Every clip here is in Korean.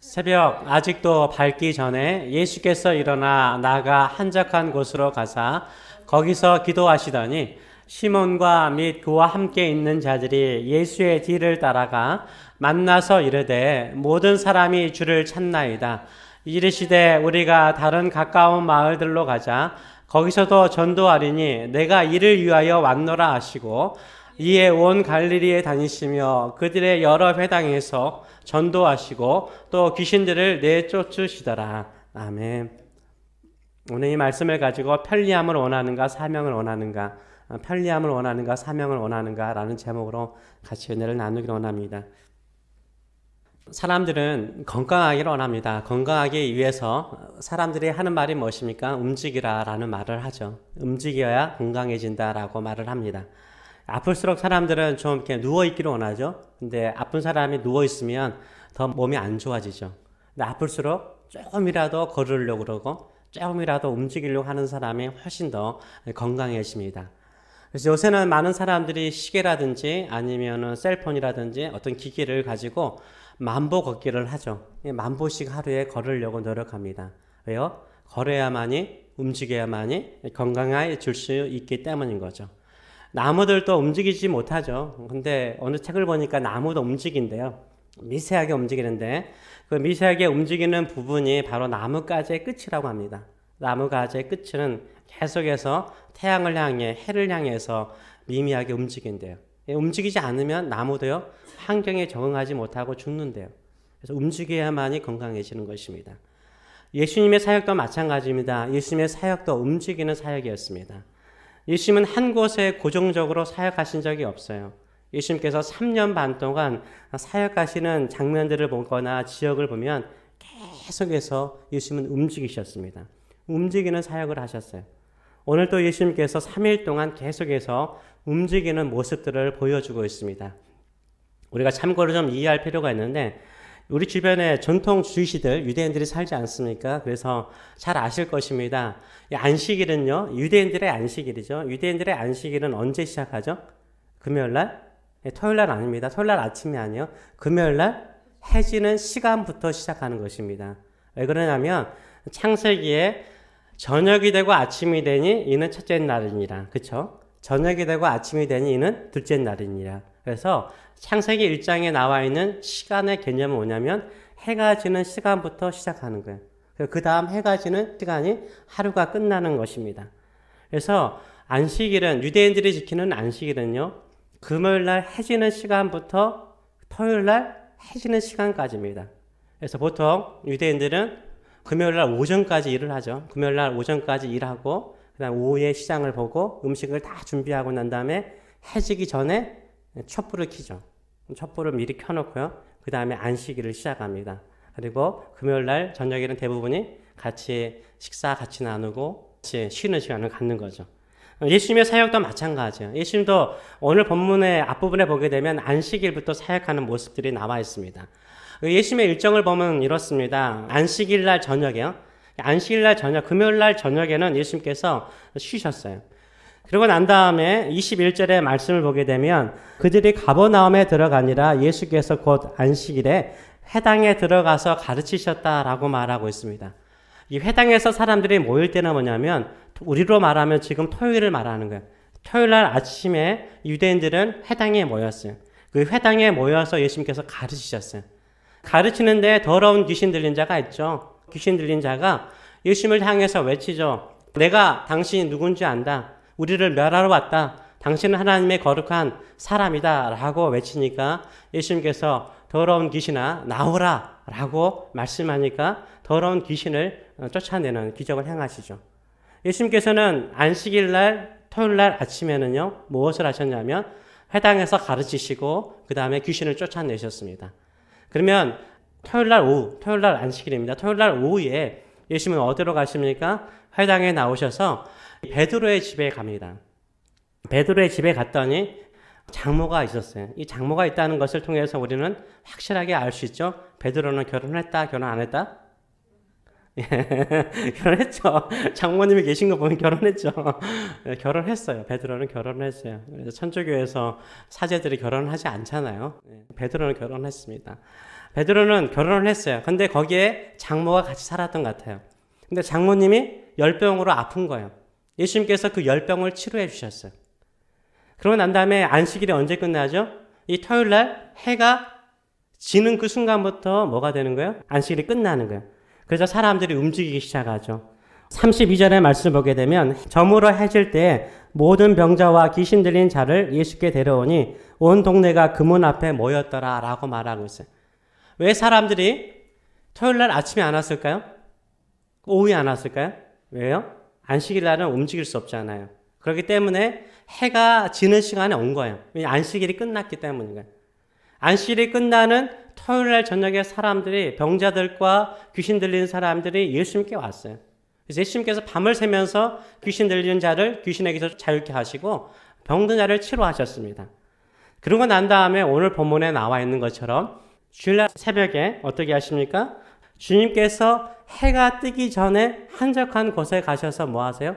새벽 아직도 밝기 전에 예수께서 일어나 나가 한적한 곳으로 가사 거기서 기도하시더니 시몬과 및 그와 함께 있는 자들이 예수의 뒤를 따라가 만나서 이르되 모든 사람이 주를 찾나이다. 이르시되 우리가 다른 가까운 마을들로 가자. 거기서도 전도하리니 내가 이를 위하여 왔노라 하시고 이에 온 갈릴리에 다니시며 그들의 여러 회당에서 전도하시고 또 귀신들을 내쫓으시더라. 아멘. 오늘 이 말씀을 가지고 편리함을 원하는가 사명을 원하는가, 편리함을 원하는가 사명을 원하는가 라는 제목으로 같이 은혜를 나누기를 원합니다. 사람들은 건강하기를 원합니다. 건강하기 위해서 사람들이 하는 말이 무엇입니까? 움직이라 라는 말을 하죠. 움직여야 건강해진다 라고 말을 합니다. 아플수록 사람들은 좀 이렇게 누워있기를 원하죠. 근데 아픈 사람이 누워있으면 더 몸이 안 좋아지죠. 근데 아플수록 조금이라도 걸으려고 그러고 조금이라도 움직이려고 하는 사람이 훨씬 더 건강해집니다. 그래서 요새는 많은 사람들이 시계라든지 아니면 셀폰이라든지 어떤 기기를 가지고 만보 걷기를 하죠. 만보씩 하루에 걸으려고 노력합니다. 왜요? 걸어야만이, 움직여야만이 건강해질 수 있기 때문인 거죠. 나무들도 움직이지 못하죠. 근데 어느 책을 보니까 나무도 움직인대요. 미세하게 움직이는데 그 미세하게 움직이는 부분이 바로 나뭇가지의 끝이라고 합니다. 나뭇가지의 끝은 계속해서 태양을 향해 해를 향해서 미미하게 움직인대요. 움직이지 않으면 나무도요 환경에 적응하지 못하고 죽는데요. 그래서 움직여야만이 건강해지는 것입니다. 예수님의 사역도 마찬가지입니다. 예수님의 사역도 움직이는 사역이었습니다. 예수님은 한 곳에 고정적으로 사역하신 적이 없어요. 예수님께서 3년 반 동안 사역하시는 장면들을 보거나 지역을 보면 계속해서 예수님은 움직이셨습니다. 움직이는 사역을 하셨어요. 오늘도 예수님께서 3일 동안 계속해서 움직이는 모습들을 보여주고 있습니다. 우리가 참고로 좀 이해할 필요가 있는데 우리 주변에 전통 주이시들 유대인들이 살지 않습니까? 그래서 잘 아실 것입니다. 이 안식일은요, 유대인들의 안식일이죠. 유대인들의 안식일은 언제 시작하죠? 금요일날? 토요일날 아닙니다. 토요일날 아침이 아니에요. 금요일날 해지는 시간부터 시작하는 것입니다. 왜 그러냐면 창세기에 저녁이 되고 아침이 되니 이는 첫째 날이니라. 그쵸? 저녁이 되고 아침이 되니 이는 둘째 날이니라. 그래서 창세기 1장에 나와 있는 시간의 개념은 뭐냐면 해가 지는 시간부터 시작하는 거예요. 그 다음 해가 지는 시간이 하루가 끝나는 것입니다. 그래서 안식일은 유대인들이 지키는 안식일은요. 금요일날 해지는 시간부터 토요일날 해지는 시간까지입니다. 그래서 보통 유대인들은 금요일날 오전까지 일을 하죠. 금요일날 오전까지 일하고 그다음 오후에 시장을 보고 음식을 다 준비하고 난 다음에 해지기 전에 촛불을 켜죠. 촛불을 미리 켜놓고요. 그 다음에 안식일을 시작합니다. 그리고 금요일날 저녁에는 대부분이 같이 식사 같이 나누고 같이 쉬는 시간을 갖는 거죠. 예수님의 사역도 마찬가지예요. 예수님도 오늘 본문의 앞부분에 보게 되면 안식일부터 사역하는 모습들이 나와 있습니다. 예수님의 일정을 보면 이렇습니다. 안식일날 저녁에요. 안식일날 저녁, 금요일날 저녁에는 예수님께서 쉬셨어요. 그리고 난 다음에 21절의 말씀을 보게 되면 그들이 가버나움에 들어가니라 예수께서 곧 안식일에 회당에 들어가서 가르치셨다라고 말하고 있습니다. 이 회당에서 사람들이 모일 때는 뭐냐면 우리로 말하면 지금 토요일을 말하는 거예요. 토요일날 아침에 유대인들은 회당에 모였어요. 그 회당에 모여서 예수님께서 가르치셨어요. 가르치는데 더러운 귀신 들린 자가 있죠. 귀신 들린 자가 예수님을 향해서 외치죠. 내가 당신이 누군지 안다. 우리를 멸하러 왔다. 당신은 하나님의 거룩한 사람이다. 라고 외치니까 예수님께서 더러운 귀신아 나오라. 라고 말씀하니까 더러운 귀신을 쫓아내는 기적을 행하시죠. 예수님께서는 안식일날 토요일날 아침에는요. 무엇을 하셨냐면 회당에서 가르치시고 그 다음에 귀신을 쫓아내셨습니다. 그러면 토요일날 오후, 토요일날 안식일입니다. 토요일날 오후에 예수님은 어디로 가십니까? 회당에 나오셔서 베드로의 집에 갑니다. 베드로의 집에 갔더니 장모가 있었어요. 이 장모가 있다는 것을 통해서 우리는 확실하게 알 수 있죠. 베드로는 결혼했다, 결혼 안 했다? 결혼했죠. 장모님이 계신 거 보면 결혼했죠. 결혼했어요. 베드로는 결혼을 했어요. 그래서 천주교에서 사제들이 결혼하지 않잖아요. 베드로는 결혼했습니다. 베드로는 결혼을 했어요. 근데 거기에 장모가 같이 살았던 것 같아요. 근데 장모님이 열병으로 아픈 거예요. 예수님께서 그 열병을 치료해 주셨어요. 그러고 난 다음에 안식일이 언제 끝나죠? 이 토요일 날 해가 지는 그 순간부터 뭐가 되는 거예요? 안식일이 끝나는 거예요. 그래서 사람들이 움직이기 시작하죠. 32절의 말씀을 보게 되면 저물어 해질 때 모든 병자와 귀신 들린 자를 예수께 데려오니 온 동네가 그 문 앞에 모였더라 라고 말하고 있어요. 왜 사람들이 토요일 날 아침에 안 왔을까요? 오후에 안 왔을까요? 왜요? 안식일 날은 움직일 수 없잖아요. 그렇기 때문에 해가 지는 시간에 온 거예요. 안식일이 끝났기 때문이에요. 안식일이 끝나는 토요일 날 저녁에 사람들이 병자들과 귀신 들리는 사람들이 예수님께 왔어요. 그래서 예수님께서 밤을 새면서 귀신 들리는 자를 귀신에게서 자유케 하시고 병든 자를 치료하셨습니다. 그러고 난 다음에 오늘 본문에 나와 있는 것처럼 주일날 새벽에 어떻게 하십니까? 주님께서 해가 뜨기 전에 한적한 곳에 가셔서 뭐 하세요?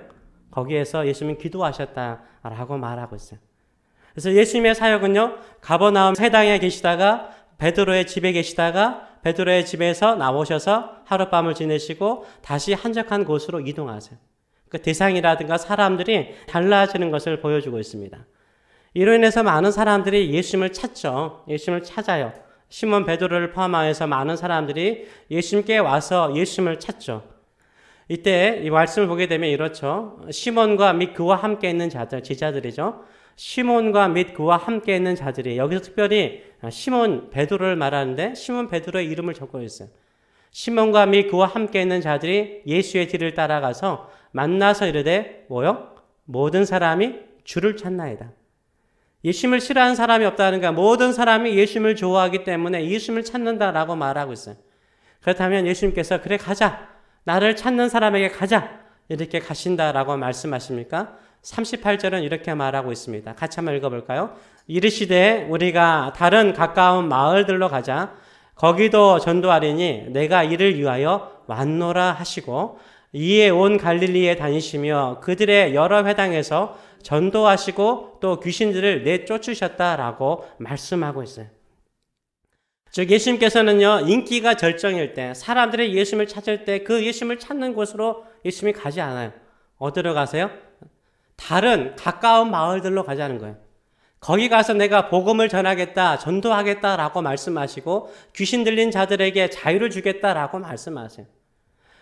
거기에서 예수님은 기도하셨다라고 말하고 있어요. 그래서 예수님의 사역은요, 가버나움 회당에 계시다가 베드로의 집에 계시다가 베드로의 집에서 나오셔서 하룻밤을 지내시고 다시 한적한 곳으로 이동하세요. 그 대상이라든가 사람들이 달라지는 것을 보여주고 있습니다. 이로 인해서 많은 사람들이 예수님을 찾죠. 예수님을 찾아요. 시몬 베드로를 포함하여서 많은 사람들이 예수님께 와서 예수님을 찾죠. 이때 이 말씀을 보게 되면 이렇죠. 시몬과 및 그와 함께 있는 자들, 제자들이죠. 시몬과 및 그와 함께 있는 자들이 여기서 특별히 시몬 베드로를 말하는데 시몬 베드로의 이름을 적고 있어요. 시몬과 및 그와 함께 있는 자들이 예수의 뒤를 따라가서 만나서 이르되 뭐요? 모든 사람이 주를 찾나이다. 예수님을 싫어하는 사람이 없다는 거야. 모든 사람이 예수님을 좋아하기 때문에 예수님을 찾는다라고 말하고 있어요. 그렇다면 예수님께서 그래 가자. 나를 찾는 사람에게 가자. 이렇게 가신다라고 말씀하십니까? 38절은 이렇게 말하고 있습니다. 같이 한번 읽어볼까요? 이르시되 우리가 다른 가까운 마을들로 가자. 거기도 전도하리니 내가 이를 위하여 왔노라 하시고 이에 온 갈릴리에 다니시며 그들의 여러 회당에서 전도하시고 또 귀신들을 내쫓으셨다라고 말씀하고 있어요. 즉 예수님께서는요, 인기가 절정일 때, 사람들이 예수님을 찾을 때 그 예수님을 찾는 곳으로 예수님이 가지 않아요. 어디로 가세요? 다른 가까운 마을들로 가자는 거예요. 거기 가서 내가 복음을 전하겠다, 전도하겠다라고 말씀하시고 귀신 들린 자들에게 자유를 주겠다라고 말씀하세요.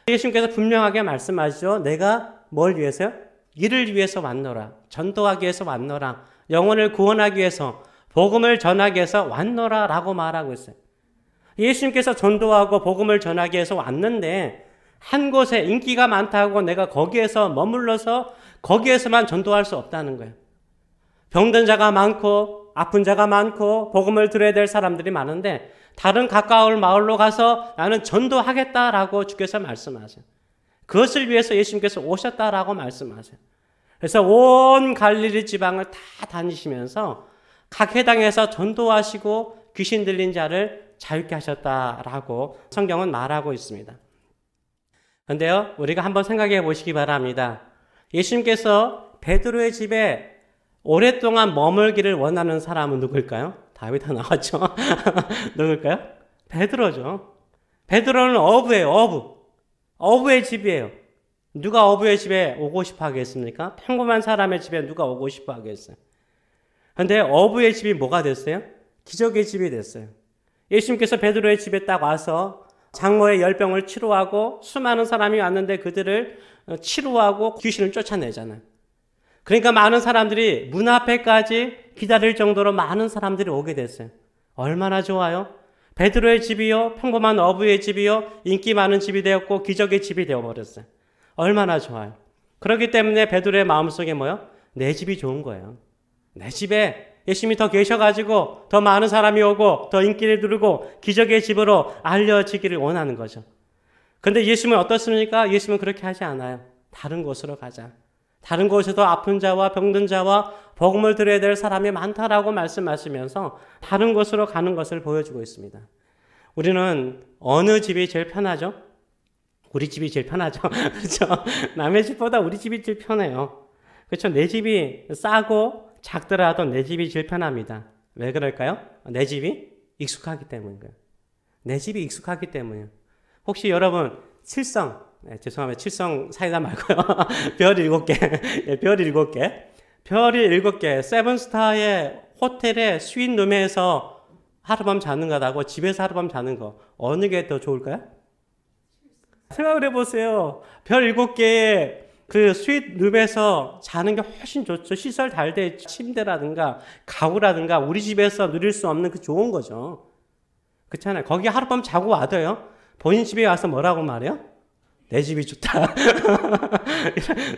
예수님께서 분명하게 말씀하시죠. 내가 뭘 위해서요? 이를 위해서 왔노라. 전도하기 위해서 왔노라. 영혼을 구원하기 위해서, 복음을 전하기 위해서 왔노라 라고 말하고 있어요. 예수님께서 전도하고 복음을 전하기 위해서 왔는데 한 곳에 인기가 많다고 내가 거기에서 머물러서 거기에서만 전도할 수 없다는 거예요. 병든 자가 많고 아픈 자가 많고 복음을 들어야 될 사람들이 많은데 다른 가까운 마을로 가서 나는 전도하겠다라고 주께서 말씀하세요. 그것을 위해서 예수님께서 오셨다라고 말씀하세요. 그래서 온 갈릴리 지방을 다 다니시면서 각 회당에서 전도하시고 귀신 들린 자를 자유케 하셨다라고 성경은 말하고 있습니다. 그런데요, 우리가 한번 생각해 보시기 바랍니다. 예수님께서 베드로의 집에 오랫동안 머물기를 원하는 사람은 누굴까요? 다윗이 나왔죠. 누굴까요? 베드로죠. 베드로는 어부예요. 어부의 집이에요. 누가 어부의 집에 오고 싶어 하겠습니까? 평범한 사람의 집에 누가 오고 싶어 하겠어요? 그런데 어부의 집이 뭐가 됐어요? 기적의 집이 됐어요. 예수님께서 베드로의 집에 딱 와서 장모의 열병을 치료하고 수많은 사람이 왔는데 그들을 치료하고 귀신을 쫓아내잖아요. 그러니까 많은 사람들이 문 앞에까지 기다릴 정도로 많은 사람들이 오게 됐어요. 얼마나 좋아요? 베드로의 집이요, 평범한 어부의 집이요, 인기 많은 집이 되었고 기적의 집이 되어버렸어요. 얼마나 좋아요. 그렇기 때문에 베드로의 마음속에 뭐요? 내 집이 좋은 거예요. 내 집에 예수님이 더 계셔가지고 더 많은 사람이 오고 더 인기를 누르고 기적의 집으로 알려지기를 원하는 거죠. 그런데 예수님은 어떻습니까? 예수님은 그렇게 하지 않아요. 다른 곳으로 가자. 다른 곳에도 아픈 자와 병든 자와 복음을 들어야 될 사람이 많다라고 말씀하시면서 다른 곳으로 가는 것을 보여주고 있습니다. 우리는 어느 집이 제일 편하죠? 우리 집이 제일 편하죠. 그렇죠? 남의 집보다 우리 집이 제일 편해요. 그렇죠? 내 집이 싸고 작더라도 내 집이 제일 편합니다. 왜 그럴까요? 내 집이 익숙하기 때문인 거예요. 내 집이 익숙하기 때문이에요. 혹시 여러분 죄송합니다. 칠성 사이다 말고요. 별 7개. 예, 별 7개. 별이 7개. 세븐스타의 호텔의 스윗룸에서 하룻밤 자는 거하고 집에서 하룻밤 자는 거. 어느 게 더 좋을까요? 생각을 해보세요. 별 7개의 그 스윗룸에서 자는 게 훨씬 좋죠. 시설 잘 돼 있죠. 침대라든가 가구라든가 우리 집에서 누릴 수 없는 그 좋은 거죠. 그렇잖아요. 거기 하룻밤 자고 와도요. 본인 집에 와서 뭐라고 말해요? 내 집이 좋다.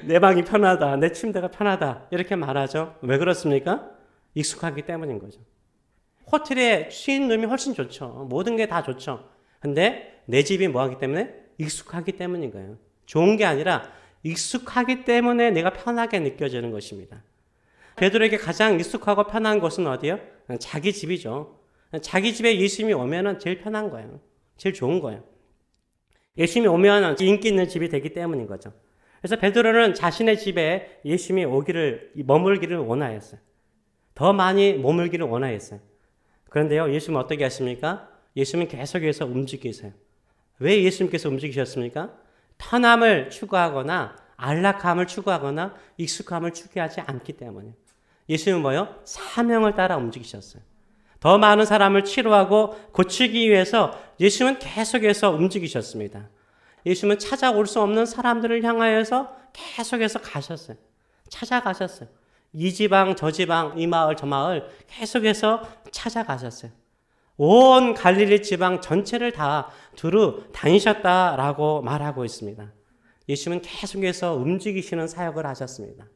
내 방이 편하다. 내 침대가 편하다. 이렇게 말하죠. 왜 그렇습니까? 익숙하기 때문인 거죠. 호텔의 스윗룸이 훨씬 좋죠. 모든 게 다 좋죠. 근데 내 집이 뭐하기 때문에? 익숙하기 때문인 거예요. 좋은 게 아니라 익숙하기 때문에 내가 편하게 느껴지는 것입니다. 베드로에게 가장 익숙하고 편한 곳은 어디요? 자기 집이죠. 자기 집에 예수님이 오면은 제일 편한 거예요. 제일 좋은 거예요. 예수님이 오면 인기 있는 집이 되기 때문인 거죠. 그래서 베드로는 자신의 집에 예수님이 머물기를 원하였어요. 더 많이 머물기를 원하였어요. 그런데요, 예수님은 어떻게 하십니까? 예수님은 계속해서 움직이세요. 왜 예수님께서 움직이셨습니까? 편함을 추구하거나 안락함을 추구하거나 익숙함을 추구하지 않기 때문에. 예수님은 뭐요? 사명을 따라 움직이셨어요. 더 많은 사람을 치료하고 고치기 위해서 예수님은 계속해서 움직이셨습니다. 예수님은 찾아올 수 없는 사람들을 향하여서 계속해서 가셨어요. 찾아가셨어요. 이 지방 저 지방 이 마을 저 마을 계속해서 찾아가셨어요. 온 갈릴리 지방 전체를 다 두루 다니셨다라고 말하고 있습니다. 예수님은 계속해서 움직이시는 사역을 하셨습니다.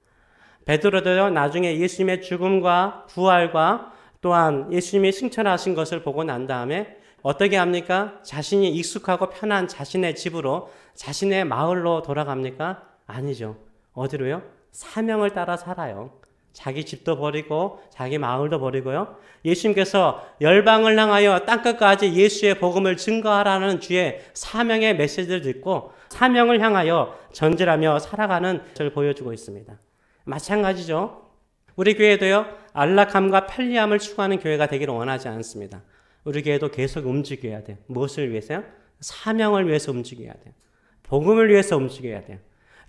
베드로도요, 나중에 예수님의 죽음과 부활과 또한 예수님이 승천하신 것을 보고 난 다음에 어떻게 합니까? 자신이 익숙하고 편한 자신의 집으로, 자신의 마을로 돌아갑니까? 아니죠. 어디로요? 사명을 따라 살아요. 자기 집도 버리고 자기 마을도 버리고요. 예수님께서 열방을 향하여 땅끝까지 예수의 복음을 증거하라는 주의 사명의 메시지를 듣고 사명을 향하여 전진하며 살아가는 것을 보여주고 있습니다. 마찬가지죠. 우리 교회도요, 안락함과 편리함을 추구하는 교회가 되기를 원하지 않습니다. 우리 교회도 계속 움직여야 돼요. 무엇을 위해서요? 사명을 위해서 움직여야 돼요. 복음을 위해서 움직여야 돼요.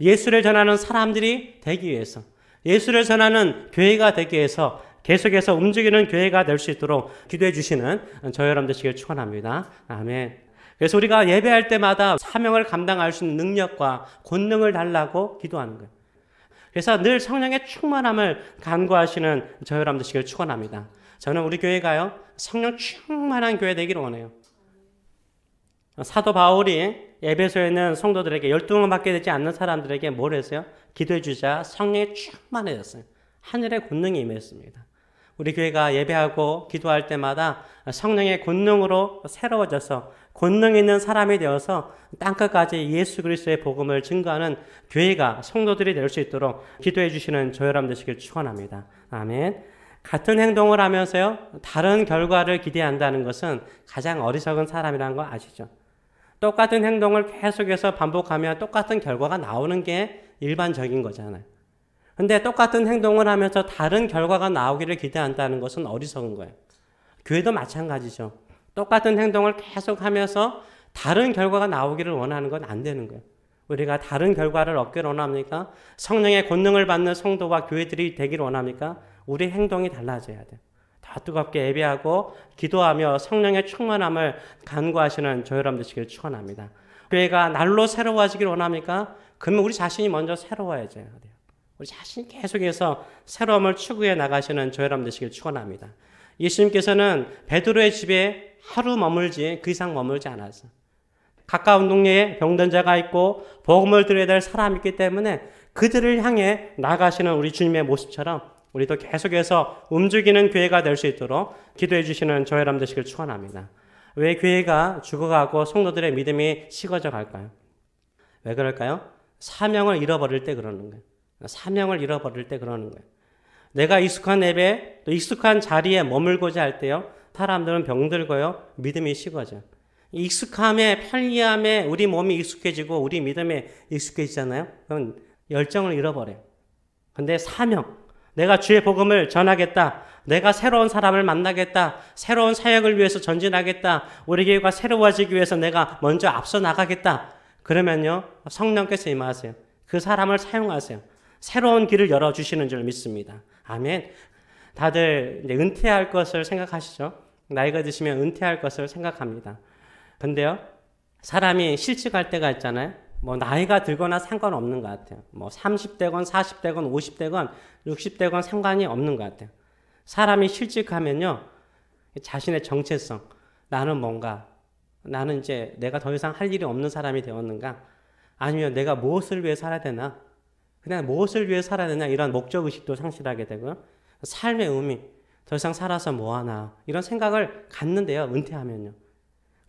예수를 전하는 사람들이 되기 위해서, 예수를 전하는 교회가 되기 위해서 계속해서 움직이는 교회가 될 수 있도록 기도해 주시는 저희 여러분 되시길 축원합니다. 아멘. 그래서 우리가 예배할 때마다 사명을 감당할 수 있는 능력과 권능을 달라고 기도하는 거예요. 그래서 늘 성령의 충만함을 간구하시는 저희 여러분 되시길 축원합니다. 저는 우리 교회가요, 성령 충만한 교회 되기를 원해요. 사도 바울이 에베소에 있는 성도들에게, 열등을 받게 되지 않는 사람들에게 뭘 했어요? 기도해 주자 성령이 충만해졌어요. 하늘의 권능이 임했습니다. 우리 교회가 예배하고 기도할 때마다 성령의 권능으로 새로워져서 권능 있는 사람이 되어서 땅끝까지 예수 그리스도의 복음을 증거하는 교회가, 성도들이 될 수 있도록 기도해 주시는 저희 여러분 되시길 축원합니다. 아멘. 같은 행동을 하면서요, 다른 결과를 기대한다는 것은 가장 어리석은 사람이라는 거 아시죠? 똑같은 행동을 계속해서 반복하면 똑같은 결과가 나오는 게 일반적인 거잖아요. 근데 똑같은 행동을 하면서 다른 결과가 나오기를 기대한다는 것은 어리석은 거예요. 교회도 마찬가지죠. 똑같은 행동을 계속하면서 다른 결과가 나오기를 원하는 건 안 되는 거예요. 우리가 다른 결과를 얻기를 원합니까? 성령의 권능을 받는 성도와 교회들이 되기를 원합니까? 우리 행동이 달라져야 돼요. 더 뜨겁게 예배하고 기도하며 성령의 충만함을 간구하시는 저희 여러분 되시길 축원합니다. 교회가 날로 새로워지기를 원합니까? 그러면 우리 자신이 먼저 새로워져야 돼요. 우리 자신이 계속해서 새로움을 추구해 나가시는 저희 여러분 되시길 축원합니다. 예수님께서는 베드로의 집에 하루 머물지 그 이상 머물지 않았어요. 가까운 동네에 병든 자가 있고 복음을 들어야 될 사람이 있기 때문에 그들을 향해 나가시는 우리 주님의 모습처럼 우리도 계속해서 움직이는 교회가 될 수 있도록 기도해 주시는 저희 여러분 되시길 축원합니다. 왜 교회가 죽어가고 성도들의 믿음이 식어져 갈까요? 왜 그럴까요? 사명을 잃어버릴 때 그러는 거예요. 사명을 잃어버릴 때 그러는 거예요. 내가 익숙한 예배, 또 익숙한 자리에 머물고자 할 때요, 사람들은 병들고요, 믿음이 식어져요. 익숙함에, 편리함에 우리 몸이 익숙해지고 우리 믿음에 익숙해지잖아요. 그럼 열정을 잃어버려요. 근데 사명, 내가 주의 복음을 전하겠다, 내가 새로운 사람을 만나겠다. 새로운 사역을 위해서 전진하겠다. 우리 교회가 새로워지기 위해서 내가 먼저 앞서 나가겠다. 그러면요, 성령께서 임하세요. 그 사람을 사용하세요. 새로운 길을 열어주시는 줄 믿습니다. 아멘. 다들 이제 은퇴할 것을 생각하시죠? 나이가 드시면 은퇴할 것을 생각합니다. 근데요, 사람이 실직할 때가 있잖아요. 뭐 나이가 들거나 상관없는 것 같아요. 뭐 30대건 40대건 50대건 60대건 상관이 없는 것 같아요. 사람이 실직하면요, 자신의 정체성, 나는 이제 내가 더 이상 할 일이 없는 사람이 되었는가? 아니면 내가 무엇을 위해 살아야 되나? 그냥 무엇을 위해 살아야 되나? 이런 목적의식도 상실하게 되고요. 삶의 의미, 더 이상 살아서 뭐하나? 이런 생각을 갖는데요, 은퇴하면요.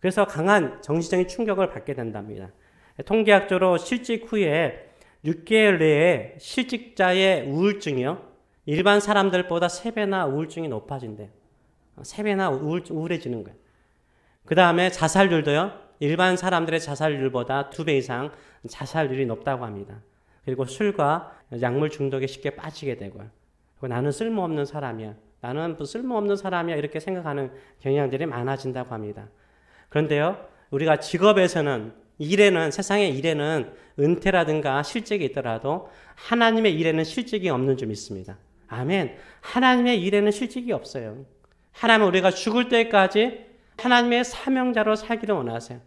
그래서 강한 정신적인 충격을 받게 된답니다. 통계학적으로 실직 후에 6개월 내에 실직자의 우울증이요, 일반 사람들보다 3배나 우울증이 높아진대요. 3배나 우울해지는 거예요. 그 다음에 자살률도요, 일반 사람들의 자살률보다 2배 이상 자살률이 높다고 합니다. 그리고 술과 약물 중독에 쉽게 빠지게 되고요. 그리고 나는 쓸모없는 사람이야. 나는 쓸모없는 사람이야. 이렇게 생각하는 경향들이 많아진다고 합니다. 그런데요, 우리가 직업에서는, 세상의 일에는 은퇴라든가 실직이 있더라도 하나님의 일에는 실직이 없는 줄 믿습니다. 아멘. 하나님의 일에는 실직이 없어요. 하나님은 우리가 죽을 때까지 하나님의 사명자로 살기를 원하세요.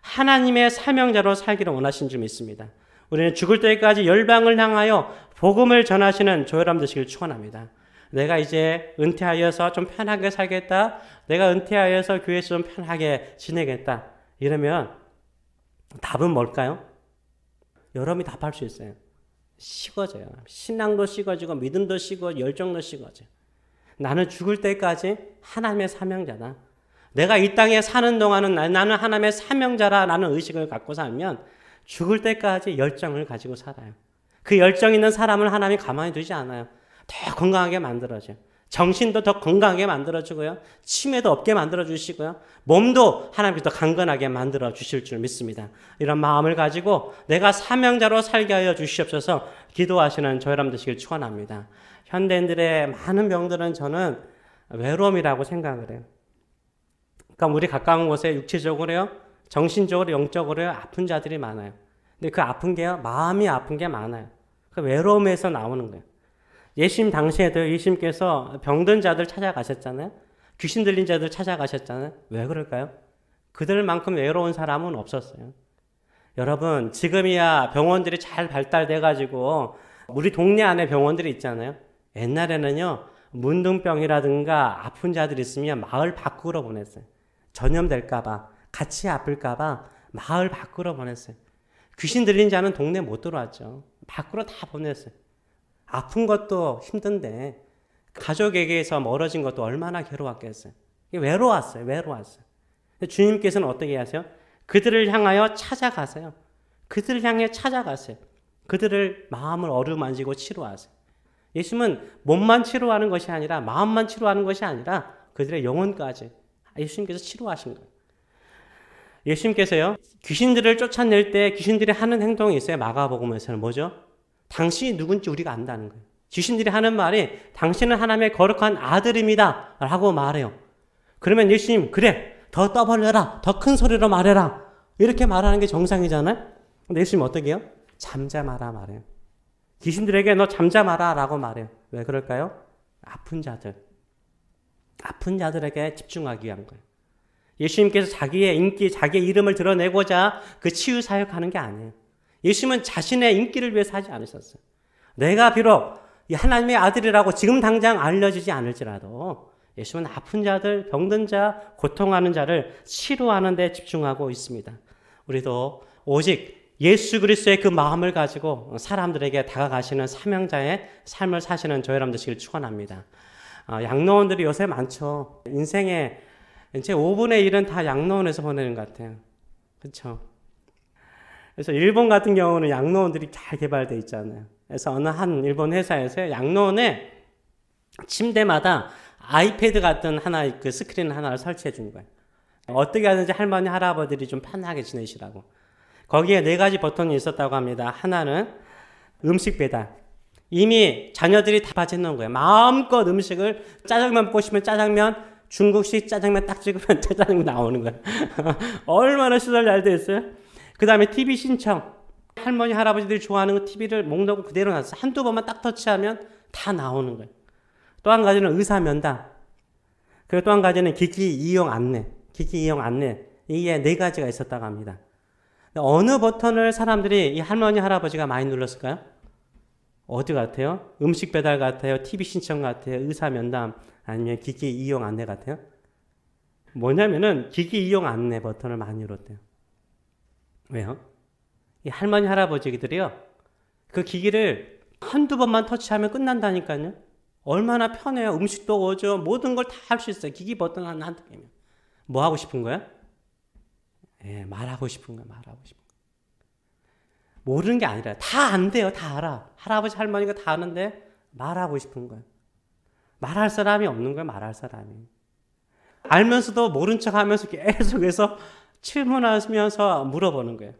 하나님의 사명자로 살기를 원하신 줄 믿습니다. 우리는 죽을 때까지 열방을 향하여 복음을 전하시는 조혈함 되시길 축원합니다. 내가 이제 은퇴하여서 좀 편하게 살겠다. 내가 은퇴하여서 교회에서 좀 편하게 지내겠다. 이러면 답은 뭘까요? 여러분이 답할 수 있어요. 식어져요. 신앙도 식어지고 믿음도 식어지고 열정도 식어져요. 나는 죽을 때까지 하나님의 사명자다. 내가 이 땅에 사는 동안은 나는 하나님의 사명자라는 의식을 갖고 살면 죽을 때까지 열정을 가지고 살아요. 그 열정 있는 사람을 하나님이 가만히 두지 않아요. 더 건강하게 만들어줘요. 정신도 더 건강하게 만들어주고요. 치매도 없게 만들어주시고요. 몸도 하나님께서 강건하게 만들어주실 줄 믿습니다. 이런 마음을 가지고 내가 사명자로 살게 하여 주시옵소서 기도하시는 저 여러분 되시길 축원합니다. 현대인들의 많은 병들은 저는 외로움이라고 생각을 해요. 그러니까 우리 가까운 곳에 육체적으로요, 정신적으로, 영적으로요, 아픈 자들이 많아요. 근데 그 아픈 게요, 마음이 아픈 게 많아요. 그 외로움에서 나오는 거예요. 예수님 당시에도 예수님께서 병든 자들 찾아가셨잖아요. 귀신 들린 자들 찾아가셨잖아요. 왜 그럴까요? 그들만큼 외로운 사람은 없었어요. 여러분, 지금이야 병원들이 잘 발달돼가지고 우리 동네 안에 병원들이 있잖아요. 옛날에는요, 문둥병이라든가 아픈 자들이 있으면 마을 밖으로 보냈어요. 전염될까봐, 같이 아플까봐 마을 밖으로 보냈어요. 귀신 들린 자는 동네 못 들어왔죠. 밖으로 다 보냈어요. 아픈 것도 힘든데 가족에게서 멀어진 것도 얼마나 괴로웠겠어요. 외로웠어요. 주님께서는 어떻게 하세요? 그들을 향하여 찾아가세요. 그들을 향해 찾아가세요. 그들을 마음을 어루만지고 치료하세요. 예수님은 몸만 치료하는 것이 아니라, 마음만 치료하는 것이 아니라 그들의 영혼까지 예수님께서 치료하신 거예요. 예수님께서요, 귀신들을 쫓아낼 때 귀신들이 하는 행동이 있어요. 마가복음에서는 뭐죠? 당신이 누군지 우리가 안다는 거예요. 귀신들이 하는 말이 당신은 하나님의 거룩한 아들입니다 라고 말해요. 그러면 예수님, 그래, 더 떠벌려라, 더 큰 소리로 말해라, 이렇게 말하는 게 정상이잖아요. 근데 예수님 어떻게 해요? 잠잠하라 말해요. 귀신들에게 너 잠잠하라 라고 말해요. 왜 그럴까요? 아픈 자들에게 집중하기 위한 거예요. 예수님께서 자기의 인기, 자기의 이름을 드러내고자 그 치유 사역하는 게 아니에요. 예수님은 자신의 인기를 위해서 하지 않으셨어요. 내가 비록 하나님의 아들이라고 지금 당장 알려지지 않을지라도 예수님은 아픈 자들, 병든 자, 고통하는 자를 치료하는 데 집중하고 있습니다. 우리도 오직 예수 그리스도의 그 마음을 가지고 사람들에게 다가가시는 사명자의 삶을 사시는 저 여러분 되시길 축원합니다. 양로원들이 요새 많죠. 인생의 제 5분의 1은 다 양로원에서 보내는 것 같아요. 그렇죠? 그래서 일본 같은 경우는 양로원들이 잘 개발되어 있잖아요. 그래서 어느 한 일본 회사에서 양로원에 침대마다 아이패드 같은 하나, 그 스크린 하나를 설치해 준 거예요. 어떻게 하든지 할머니, 할아버들이 좀 편하게 지내시라고. 거기에 4가지 버튼이 있었다고 합니다. 하나는 음식 배달. 이미 자녀들이 다 빠져있는 거예요. 마음껏 음식을 짜장면 먹고 싶으면 짜장면, 중국식 짜장면 딱 찍으면 짜장면 나오는 거예요. 얼마나 시설 잘 돼 있어요. 그 다음에 TV 신청. 할머니, 할아버지들이 좋아하는 거 TV를 목 놓고 그대로 놨어. 한두 번만 딱 터치하면 다 나오는 거예요. 또 한 가지는 의사 면담. 그리고 또 한 가지는 기기 이용 안내. 기기 이용 안내. 이게 4가지가 있었다고 합니다. 어느 버튼을 사람들이 이 할머니, 할아버지가 많이 눌렀을까요? 어디 같아요? 음식 배달 같아요? TV 신청 같아요? 의사 면담? 아니면 기기 이용 안내 같아요? 뭐냐면은 기기 이용 안내 버튼을 많이 눌렀대요. 왜요? 이 할머니, 할아버지들이요. 그 기기를 한두 번만 터치하면 끝난다니까요. 얼마나 편해요. 음식도 오죠. 모든 걸 다 할 수 있어요. 기기 버튼 한두 개면. 뭐 하고 싶은 거야? 예, 말하고 싶은 거야. 말하고 싶은 거야. 모르는 게 아니라 다 안 돼요. 다 알아. 할아버지, 할머니가 다 아는데 말하고 싶은 거야. 말할 사람이 없는 거야. 말할 사람이. 알면서도 모른 척하면서 계속해서 질문하면서 물어보는 거예요.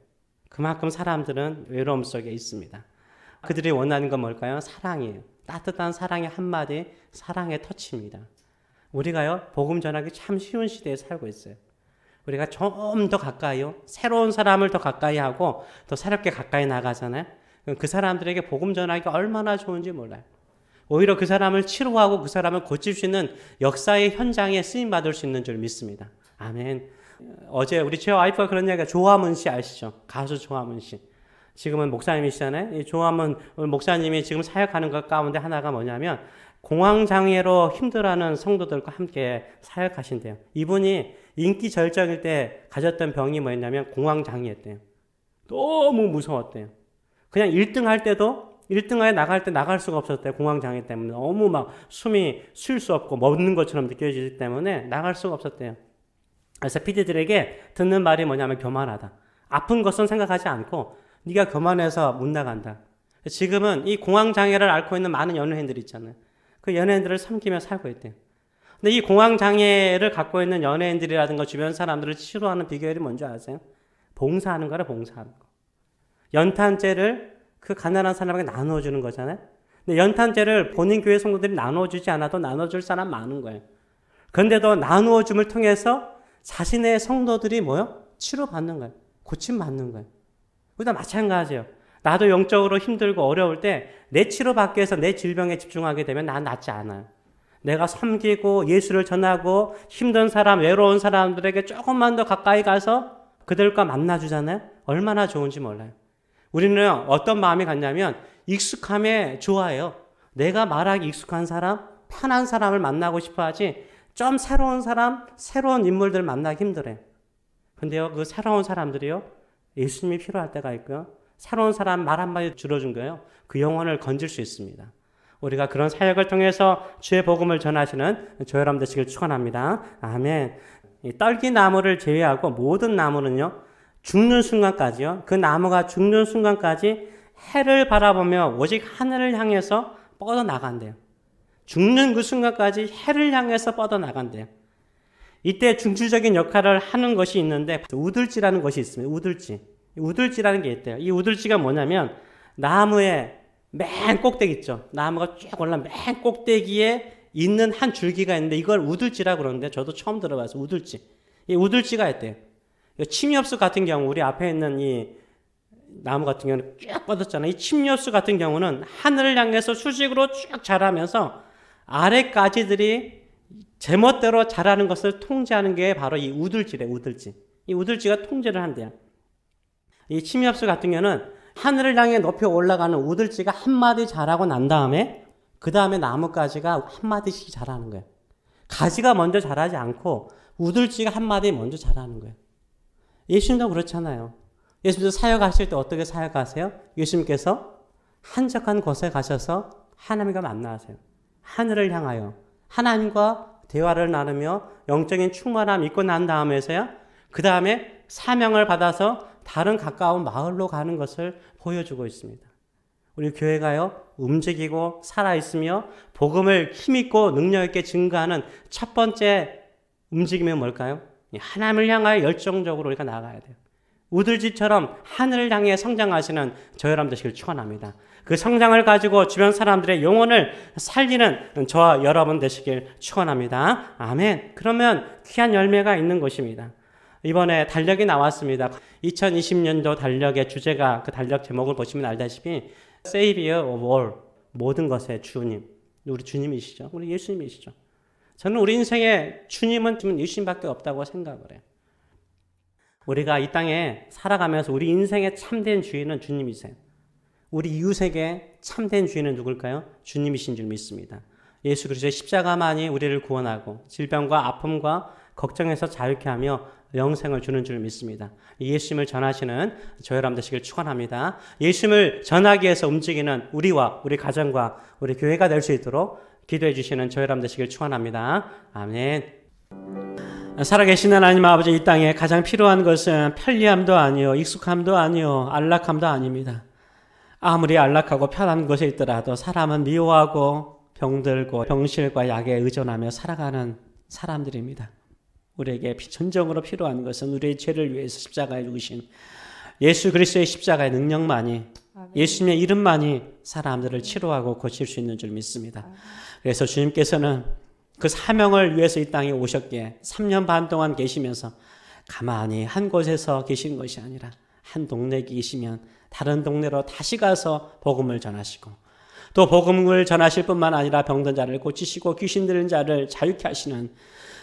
그만큼 사람들은 외로움 속에 있습니다. 그들이 원하는 건 뭘까요? 사랑이에요. 따뜻한 사랑의 한마디, 사랑의 터치입니다. 우리가요, 복음 전하기 참 쉬운 시대에 살고 있어요. 우리가 좀 더 가까이요, 새로운 사람을 더 가까이 하고 더 새롭게 가까이 나가잖아요. 그 사람들에게 복음 전하기가 얼마나 좋은지 몰라요. 오히려 그 사람을 치료하고 그 사람을 고칠 수 있는 역사의 현장에 쓰임받을 수 있는 줄 믿습니다. 아멘. 어제 우리 제 와이프가 그런 이야기가, 조화문 씨 아시죠? 가수 조화문 씨. 지금은 목사님이시잖아요. 이 조화문 목사님이 지금 사역하는 것 가운데 하나가 뭐냐면 공황장애로 힘들어하는 성도들과 함께 사역하신대요. 이분이 인기 절정일 때 가졌던 병이 뭐였냐면 공황장애였대요. 너무 무서웠대요. 그냥 1등 할 때도 1등에 나갈 때 나갈 수가 없었대요. 공황장애 때문에. 너무 막 숨이 쉴 수 없고 먹는 것처럼 느껴지기 때문에 나갈 수가 없었대요. 그래서 PD들에게 듣는 말이 뭐냐면 교만하다. 아픈 것은 생각하지 않고 네가 교만해서 못 나간다. 지금은 이 공황장애를 앓고 있는 많은 연예인들이 있잖아요. 그 연예인들을 섬기며 살고 있대요. 근데 이 공황장애를 갖고 있는 연예인들이라든가 주변 사람들을 치료하는 비결이 뭔지 아세요? 봉사하는 거라, 봉사하는 거. 연탄재를 그 가난한 사람에게 나눠주는 거잖아요. 근데 연탄재를 본인 교회 성도들이 나눠주지 않아도 나눠줄 사람 많은 거예요. 그런데도 나누어줌을 통해서 자신의 성도들이 뭐요? 치료받는 거예요. 고침받는 거예요. 그러다 마찬가지예요. 나도 영적으로 힘들고 어려울 때 내 치료받기 위해서 내 질병에 집중하게 되면 난 낫지 않아요. 내가 섬기고 예수를 전하고 힘든 사람, 외로운 사람들에게 조금만 더 가까이 가서 그들과 만나주잖아요. 얼마나 좋은지 몰라요. 우리는 어떤 마음이 갖냐면 익숙함에 좋아해요. 내가 말하기 익숙한 사람, 편한 사람을 만나고 싶어 하지 좀 새로운 사람, 새로운 인물들 만나기 힘들어요. 근데요, 그 새로운 사람들이요, 예수님이 필요할 때가 있고요. 새로운 사람 말 한마디 들어준 거예요. 그 영혼을 건질 수 있습니다. 우리가 그런 사역을 통해서 주의 복음을 전하시는 저 여러분 되시길 축원합니다. 아멘. 이 딸기나무를 제외하고 모든 나무는요, 죽는 순간까지요, 그 나무가 죽는 순간까지 해를 바라보며 오직 하늘을 향해서 뻗어나간대요. 죽는 그 순간까지 해를 향해서 뻗어나간대요. 이때 중추적인 역할을 하는 것이 있는데 우들지라는 것이 있습니다. 우들지라는 게 있대요. 이 우들지가 뭐냐면 나무의 맨 꼭대기 있죠. 나무가 쭉 올라 맨 꼭대기에 있는 한 줄기가 있는데 이걸 우들지라고 그러는데 저도 처음 들어봤어요. 우들지. 이 우들지가 있대요. 침엽수 같은 경우, 우리 앞에 있는 이 나무 같은 경우는 쭉 뻗었잖아요. 이 침엽수 같은 경우는 하늘을 향해서 수직으로 쭉 자라면서 아래까지들이 제멋대로 자라는 것을 통제하는 게 바로 이 우들지래요. 우들지. 이 우들지가 통제를 한대요. 이 침엽수 같은 경우는 하늘을 향해 높이 올라가는 우들지가 한 마디 자라고 난 다음에 그 다음에 나뭇가지가 한 마디씩 자라는 거예요. 가지가 먼저 자라지 않고 우들지가 한 마디 먼저 자라는 거예요. 예수님도 그렇잖아요. 예수님도 사역하실 때 어떻게 사역하세요? 예수님께서 한적한 곳에 가셔서 하나님과 만나세요. 하늘을 향하여 하나님과 대화를 나누며 영적인 충만함 있고 난 다음에서야 그 다음에 사명을 받아서 다른 가까운 마을로 가는 것을 보여주고 있습니다. 우리 교회가요, 움직이고 살아있으며 복음을 힘있고 능력있게 증거하는 첫 번째 움직임은 뭘까요? 하나님을 향하여 열정적으로 우리가 나가야 돼요. 우들지처럼 하늘을 향해 성장하시는 저 여러분 되시길 축원합니다. 그 성장을 가지고 주변 사람들의 영혼을 살리는 저와 여러분 되시길 축원합니다. 아멘. 그러면 귀한 열매가 있는 것입니다. 이번에 달력이 나왔습니다. 2020년도 달력의 주제가, 그 달력 제목을 보시면 알다시피 Savior of all, 모든 것의 주님. 우리 주님이시죠. 우리 예수님이시죠. 저는 우리 인생의 주님은 지금 예수님밖에 없다고 생각을 해요. 우리가 이 땅에 살아가면서 우리 인생의 참된 주인은 주님이세요. 우리 이웃에게 참된 주인은 누굴까요? 주님이신 줄 믿습니다. 예수 그리스도의 십자가만이 우리를 구원하고 질병과 아픔과 걱정에서 자유케 하며 영생을 주는 줄 믿습니다. 예수님을 전하시는 저 여러분 되시길 축원합니다. 예수님을 전하기 위해서 움직이는 우리와 우리 가정과 우리 교회가 될 수 있도록 기도해 주시는 저 여러분 되시길 축원합니다. 아멘. 살아계신 하나님 아버지, 이 땅에 가장 필요한 것은 편리함도 아니요, 익숙함도 아니요, 안락함도 아닙니다. 아무리 안락하고 편한 곳에 있더라도 사람은 미워하고 병들고 병실과 약에 의존하며 살아가는 사람들입니다. 우리에게 전적으로 필요한 것은 우리의 죄를 위해서 십자가에 죽으신 예수 그리스도의 십자가의 능력만이, 예수님의 이름만이 사람들을 치료하고 고칠 수 있는 줄 믿습니다. 그래서 주님께서는 그 사명을 위해서 이 땅에 오셨기에 3년 반 동안 계시면서 가만히 한 곳에서 계신 것이 아니라 한 동네에 계시면 다른 동네로 다시 가서 복음을 전하시고, 또 복음을 전하실 뿐만 아니라 병든 자를 고치시고 귀신 들린 자를 자유케 하시는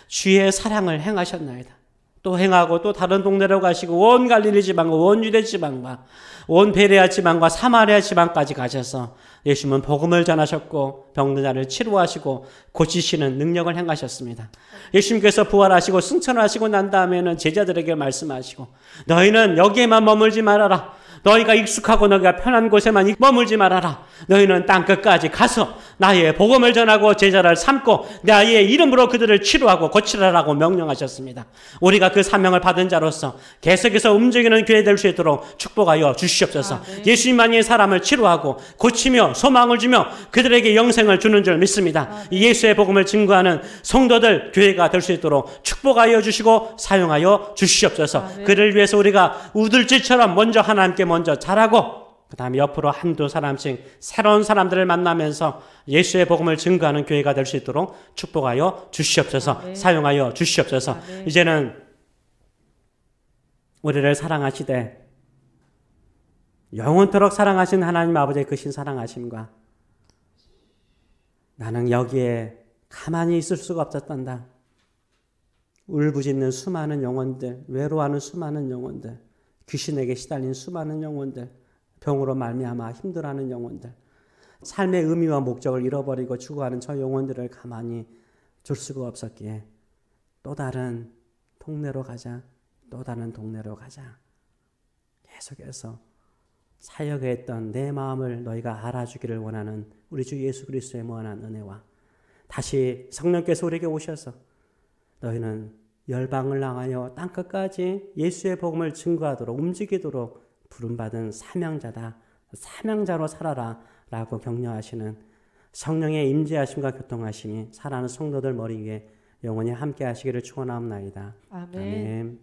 주의 사랑을 행하셨나이다. 또 행하고 또 다른 동네로 가시고 온 갈릴리 지방과 온 유대 지방과 온 베레아 지방과 사마리아 지방까지 가셔서 예수님은 복음을 전하셨고 병든 자를 치료하시고 고치시는 능력을 행하셨습니다. 예수님께서 부활하시고 승천하시고 난 다음에는 제자들에게 말씀하시고, 너희는 여기에만 머물지 말아라. 너희가 익숙하고 너희가 편한 곳에만 머물지 말아라. 너희는 땅끝까지 가서 나의 복음을 전하고 제자를 삼고 나의 이름으로 그들을 치료하고 고치라라고 명령하셨습니다. 우리가 그 사명을 받은 자로서 계속해서 움직이는 교회 될 수 있도록 축복하여 주시옵소서. 예수님만이 사람을 치료하고 고치며 소망을 주며 그들에게 영생을 주는 줄 믿습니다. 이 예수의 복음을 증거하는 성도들 교회가 될 수 있도록 축복하여 주시고 사용하여 주시옵소서. 그를 위해서 우리가 우들지처럼 먼저 하나님께 먼저 잘하고, 그 다음에 옆으로 한두 사람씩 새로운 사람들을 만나면서 예수의 복음을 증거하는 교회가 될 수 있도록 축복하여 주시옵소서. 사용하여 주시옵소서. 이제는 우리를 사랑하시되 영원토록 사랑하신 하나님 아버지의 크신 사랑하심과 나는 여기에 가만히 있을 수가 없었단다. 울부짖는 수많은 영혼들, 외로워하는 수많은 영혼들, 귀신에게 시달린 수많은 영혼들, 병으로 말미암아 힘들어하는 영혼들, 삶의 의미와 목적을 잃어버리고 죽어가는 저 영혼들을 가만히 둘 수가 없었기에 또 다른 동네로 가자, 또 다른 동네로 가자. 계속해서 사역에 했던 내 마음을 너희가 알아주기를 원하는 우리 주 예수 그리스도의 무한한 은혜와 다시 성령께서 우리에게 오셔서 너희는 열방을 향하여 땅끝까지 예수의 복음을 증거하도록 움직이도록 부름받은 사명자다. 사명자로 살아라 라고 격려하시는 성령의 임재하심과 교통하심이 살아가는 성도들 머리 위에 영원히 함께 하시기를 축원하옵나이다. 아멘.